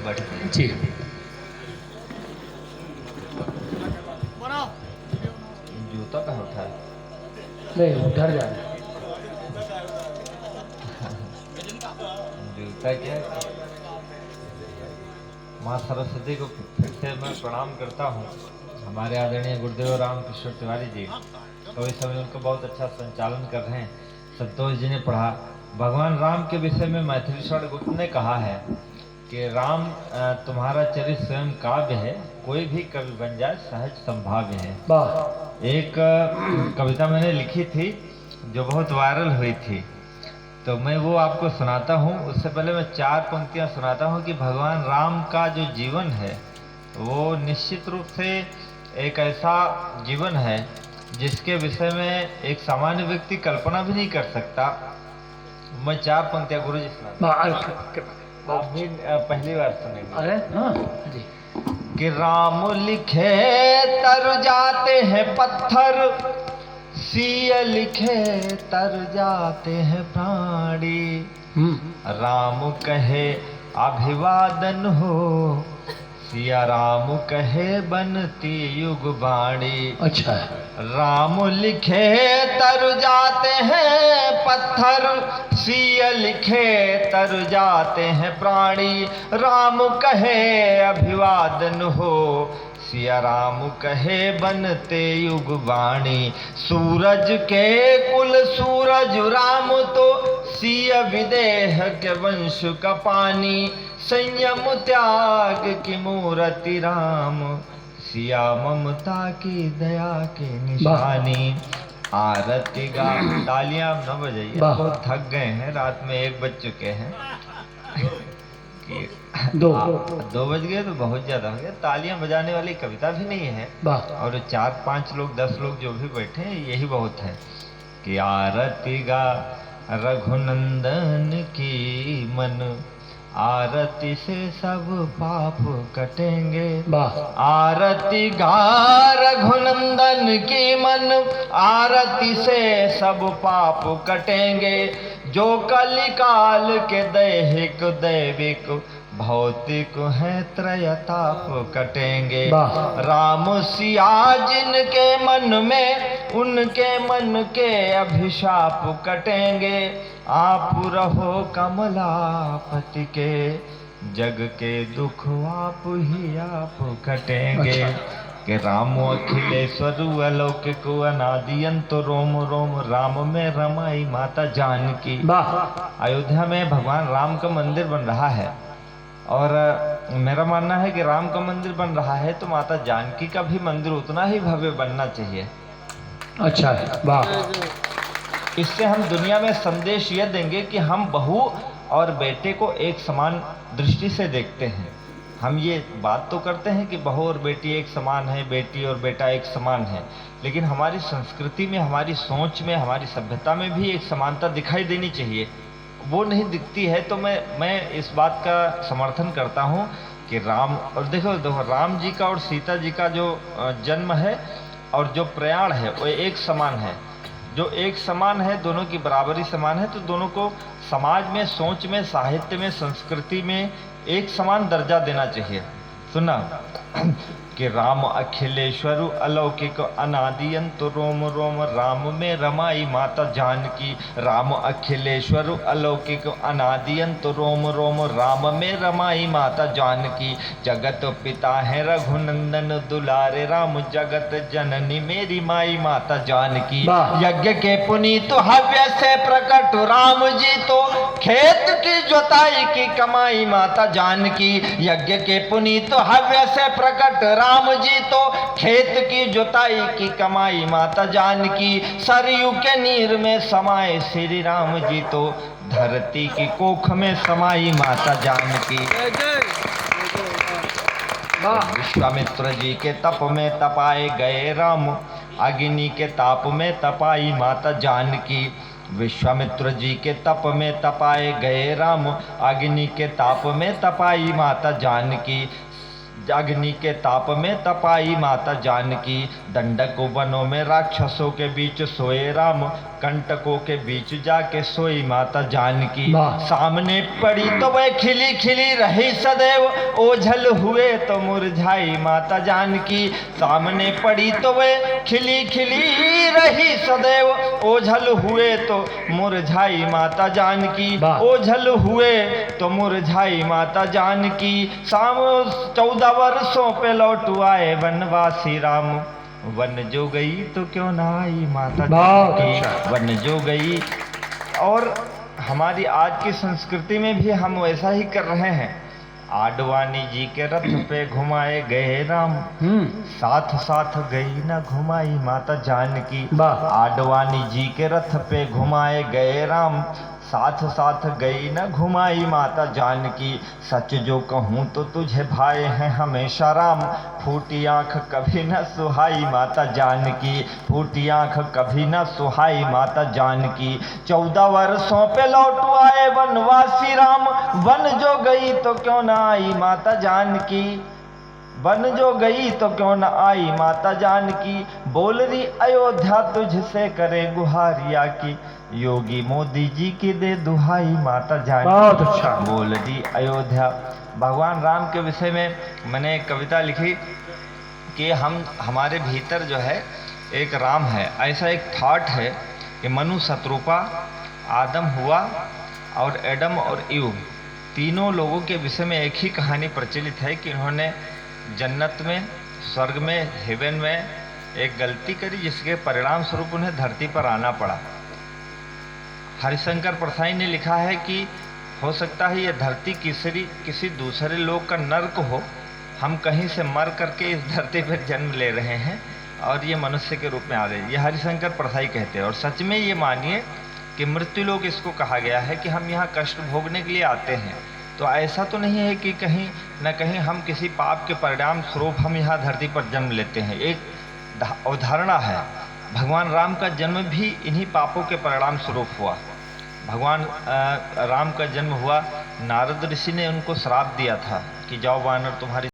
बढ़ जी। जूता कहाँ उठा है? नहीं उधर जा रहा है। जूता क्या? माँ सरस्वती को फिर से मैं प्रणाम करता हूँ। हमारे आदरणीय गुरुदेव रामकृष्ण तिवारी जी तो इस समय उनको बहुत अच्छा संचालन कर रहे हैं। संतोष जी ने पढ़ा भगवान राम के विषय में मैथिलीश्वर गुप्त ने कहा है कि राम तुम्हारा चरित्र स्वयं काव्य है, कोई भी कवि बन जाए सहज संभाव्य है। वाह। एक कविता मैंने लिखी थी जो बहुत वायरल हुई थी, तो मैं वो आपको सुनाता हूँ। उससे पहले मैं 4 पंक्तियाँ सुनाता हूँ कि भगवान राम का जो जीवन है वो निश्चित रूप से एक ऐसा जीवन है जिसके विषय में एक सामान्य व्यक्ति कल्पना भी नहीं कर सकता। मैं 4 पंक्तियाँ गुरु जी सुनाता हूँ, आप भी पहली बार सुनेंगे। अरे हाँ जी। कि राम लिखे तर जाते हैं पत्थर, सिया लिखे तर जाते हैं प्राणी। राम कहे अभिवादन हो, सिया राम कहे बनती युग बाणी। अच्छा है। राम लिखे तर जाते हैं पत्थर, सिया लिखे तर जाते हैं प्राणी। राम कहे अभिवादन हो, सिया राम कहे बनते युग वाणी। सूरज के कुल सूरज राम तो, सिया विदेह के वंश का पानी। संयम त्याग की मूर्ति राम, सिया ममता की दया की निशानी। आरती गा तालियां आप न बजाइए, बहुत थक गए हैं, रात में 1 बज चुके हैं। 2 बज गए तो बहुत ज्यादा हो गया। तालियां बजाने वाली कविता भी नहीं है, और 4-5 लोग 10 लोग जो भी बैठे हैं यही बहुत है। कि आरती गा रघुनंदन की मन, आरती से सब पाप कटेंगे। आरती गा रघुनंदन की मन, आरती से सब पाप कटेंगे। जो कलिकाल के दैहिक दैविक भौतिक है त्रयताप कटेंगे। राम सिया जिनके मन में, उनके मन के अभिशाप कटेंगे। आप रहो कमलापति के, जग के दुख आप ही आप कटेंगे। कि राम अखिलेश्वर अलौकिक अनादि अंत रोम रोम, राम में रमाई माता जानकी। अयोध्या में भगवान राम का मंदिर बन रहा है, और मेरा मानना है कि राम का मंदिर बन रहा है तो माता जानकी का भी मंदिर उतना ही भव्य बनना चाहिए। अच्छा है, वाह। इससे हम दुनिया में संदेश यह देंगे कि हम बहू और बेटे को एक समान दृष्टि से देखते हैं। हम ये बात तो करते हैं कि बहू और बेटी एक समान है, बेटी और बेटा एक समान है, लेकिन हमारी संस्कृति में, हमारी सोच में, हमारी सभ्यता में भी एक समानता दिखाई देनी चाहिए। वो नहीं दिखती है तो मैं इस बात का समर्थन करता हूँ कि राम, और देखो राम जी का और सीता जी का जो जन्म है और जो प्रयाण है वो एक समान है। जो एक समान है, दोनों की बराबरी समान है, तो दोनों को समाज में, सोच में, साहित्य में, संस्कृति में एक समान दर्जा देना चाहिए। सुना कि राम अखिलेश्वर अलौकिक अनादि अंत रोम रोम, राम में रमाई माता जानकी। राम अखिलेश्वर अलौकिक अनादि अंत रोम रोम, राम में रमाई माता जानकी। जगत पिता है रघुनंदन दुलारे, राम जगत जननी मेरी माई माता जानकी। यज्ञ के पुनीत हव्य से प्रकट राम जी तो, खेत की जोताई की कमाई माता जानकी। यज्ञ के पुनीत हव्य से प्रकट राम जी तो, खेत की जोताई की कमाई माता जानकी। सरयू के नीर में समाये श्री राम जी तो, धरती की कोख में समाई माता जानकी। विश्वामित्र जी के तप में तपाए गए राम, अग्नि के ताप में तपाई माता जानकी। विश्वामित्र जी के तप में तपाए गए राम, अग्नि के ताप में तपाई माता जानकी। अग्नि के ताप में तपाई माता जानकी, दंडक वनों में राक्षसों के बीच सोए राम, कंटकों के बीच जाके सोई माता जानकी। सामने पड़ी तो वह खिली खिली रही सदैव, ओझल हुए तो मुरझाई माता जानकी। सामने पड़ी तो वह खिली खिली रही सदैव, ओझल हुए तो मुरझाई माता जानकी। ओझल हुए तो मुरझाई माता जानकी। 14 वर्षों पे लौट आए वनवासी राम, वन जो गई तो क्यों ना आई माता जानकी। वन जो गई। और हमारी आज की संस्कृति में भी हम वैसा ही कर रहे हैं। आडवाणी जी के रथ पे घुमाए गए राम, साथ साथ गई ना घुमाई माता जानकी। आडवाणी जी के रथ पे घुमाए गए राम, साथ साथ गई न घुमाई माता जानकी। सच जो कहूँ तो तुझे भाए हैं हमेशा राम, फूटी आंख कभी न सुहाई माता जानकी। फूटी आंख कभी न सुहाई माता जानकी। 14 वर्षों पे लौट आए वनवासी राम, वन जो गई तो क्यों न आई माता जानकी। वन जो गई तो क्यों न आई माता जानकी। बोल रही अयोध्या तुझसे करे गुहारिया की, योगी मोदी जी की दे दुहाई माता जानकी। बहुत अच्छा। बोल रही अयोध्या। भगवान राम के विषय में मैंने एक कविता लिखी कि हमारे भीतर जो है एक राम है। ऐसा एक थॉट है कि मनु शत्रुपा, आदम हुआ और एडम और ईव, तीनों लोगों के विषय में एक ही कहानी प्रचलित है कि उन्होंने जन्नत में, स्वर्ग में, हेवन में एक गलती करी जिसके परिणाम स्वरूप उन्हें धरती पर आना पड़ा। हरिशंकर परसाई ने लिखा है कि हो सकता है यह धरती किसी दूसरे लोक का नर्क हो, हम कहीं से मर करके इस धरती पर जन्म ले रहे हैं और ये मनुष्य के रूप में आ रहे हैं। ये हरिशंकर परसाई कहते हैं। और सच में ये मानिए कि मृत्युलोक इसको कहा गया है कि हम यहाँ कष्ट भोगने के लिए आते हैं। तो ऐसा तो नहीं है कि कहीं न कहीं हम किसी पाप के परिणाम स्वरूप हम यहाँ धरती पर जन्म लेते हैं। एक अवधारणा है। भगवान राम का जन्म भी इन्हीं पापों के परिणाम स्वरूप हुआ। भगवान राम का जन्म हुआ, नारद ऋषि ने उनको श्राप दिया था कि जाओ वानर तुम्हारी